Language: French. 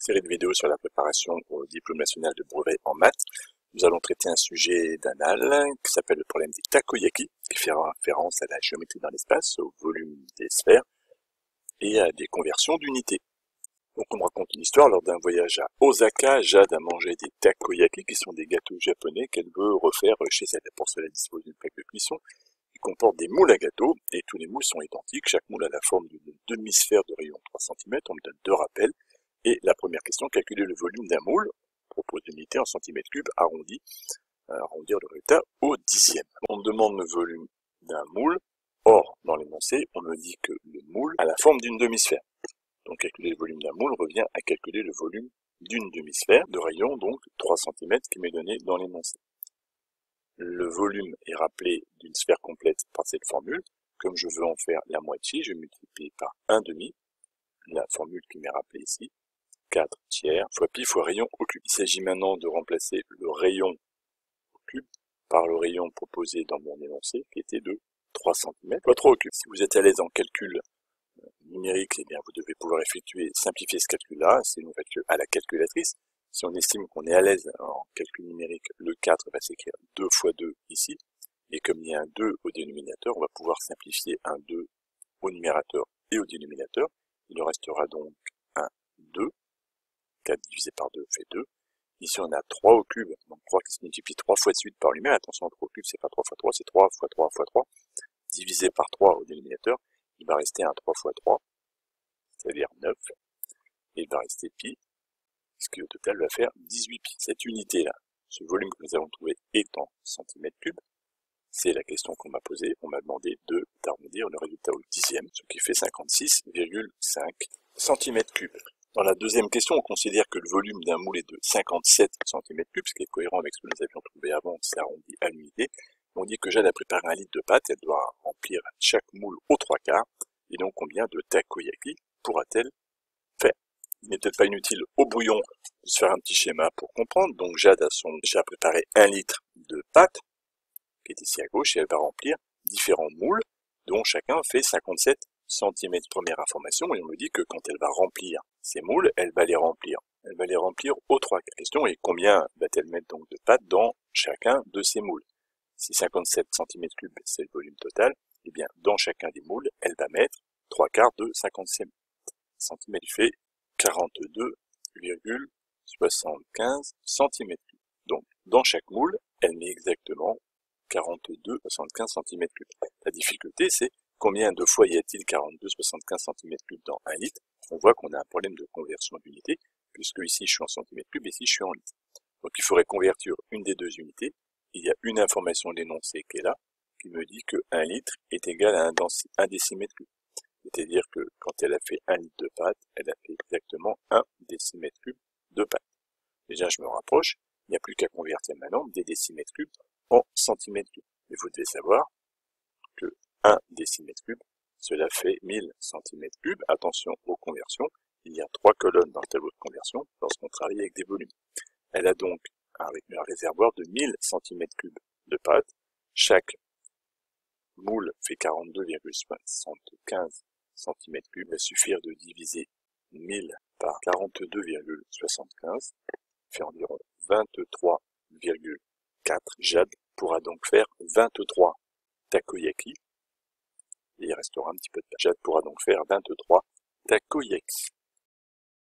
Série de vidéos sur la préparation au diplôme national de brevet en maths. Nous allons traiter un sujet d'anal qui s'appelle le problème des takoyaki, qui fait référence à la géométrie dans l'espace, au volume des sphères et à des conversions d'unités. Donc on me raconte une histoire. Lors d'un voyage à Osaka, Jade a mangé des takoyaki, qui sont des gâteaux japonais qu'elle veut refaire chez elle. Pour cela, elle dispose d'une plaque de cuisson qui comporte des moules à gâteaux, et tous les moules sont identiques. Chaque moule a la forme d'une demi-sphère de rayon 3 cm. On me donne deux rappels. Et la première question, calculer le volume d'un moule, propose d'unité en centimètres cubes arrondi, arrondir le résultat au dixième. On me demande le volume d'un moule. Or, dans l'énoncé, on me dit que le moule a la forme d'une demi-sphère. Donc calculer le volume d'un moule revient à calculer le volume d'une demi-sphère de rayon, donc 3 cm, qui m'est donné dans l'énoncé. Le volume est rappelé d'une sphère complète par cette formule. Comme je veux en faire la moitié, je multiplie par 1/2, la formule qui m'est rappelée ici, 4 tiers fois pi fois rayon au cube. Il s'agit maintenant de remplacer le rayon au cube par le rayon proposé dans mon énoncé, qui était de 3 cm fois 3 au cube. Si vous êtes à l'aise en calcul numérique, eh bien vous devez pouvoir simplifier ce calcul-là. C'est une calcul à la calculatrice. Si on estime qu'on est à l'aise en calcul numérique, le 4 va s'écrire 2 fois 2 ici. Et comme il y a un 2 au dénominateur, on va pouvoir simplifier un 2 au numérateur et au dénominateur. Il nous restera donc un 2. 4 divisé par 2 fait 2. Ici, on a 3 au cube, donc 3 qui se multiplie 3 fois de suite par lui-même. Attention, 3 au cube, c'est pas 3 fois 3, c'est 3 fois 3 fois 3. Divisé par 3 au dénominateur, il va rester un 3 fois 3, c'est-à-dire 9. Et il va rester pi, ce qui au total va faire 18 pi. Cette unité-là, ce volume que nous avons trouvé est en centimètres cubes. C'est la question qu'on m'a posée. On m'a demandé d'arrondir le résultat au dixième, ce qui fait 56,5 cm3. Dans la deuxième question, on considère que le volume d'un moule est de 57 cm3, ce qui est cohérent avec ce que nous avions trouvé avant, c'est arrondi à l'unité. On dit que Jade a préparé 1 litre de pâte, elle doit remplir chaque moule aux 3/4, et donc combien de takoyaki pourra-t-elle faire? Il n'est peut-être pas inutile au brouillon de se faire un petit schéma pour comprendre. Donc Jade a déjà préparé 1 litre de pâte, qui est ici à gauche, et elle va remplir différents moules, dont chacun fait 57 cm. Première information, et on me dit que quand elle va remplir ces moules, elle va les remplir aux 3/4. La question est combien va-t-elle mettre donc de pâte dans chacun de ces moules? Si 57 cm3 c'est le volume total, eh bien dans chacun des moules, elle va mettre 3/4 de 57 cm, qui fait 42,75 cm3. Donc dans chaque moule, elle met exactement 42,75 cm3. La difficulté, c'est combien de fois y a-t-il 42,75 cm3 dans 1 litre? On voit qu'on a un problème de conversion d'unité, puisque ici je suis en centimètres cubes, ici je suis en litres. Donc il faudrait convertir une des deux unités. Il y a une information de l'énoncé qui est là, qui me dit que 1 litre est égal à 1 décimètre cube. C'est-à-dire que quand elle a fait 1 litre de pâte, elle a fait exactement 1 décimètre cube de pâte. Déjà je me rapproche, il n'y a plus qu'à convertir maintenant des décimètres cubes en centimètres cubes. Mais vous devez savoir que 1 décimètre cube, cela fait 1000 centimètres cubes. Attention aux conversions, il y a 3 colonnes dans le tableau de conversion lorsqu'on travaille avec des volumes. Elle a donc un réservoir de 1000 centimètres cubes de pâte. Chaque moule fait 42,75 centimètres cubes. Il va suffire de diviser 1000 par 42,75, fait environ 23,4. Jade pourra donc faire 23 takoyaki. Et il restera un petit peu de pâte. Jade pourra donc faire 23 takoyaki.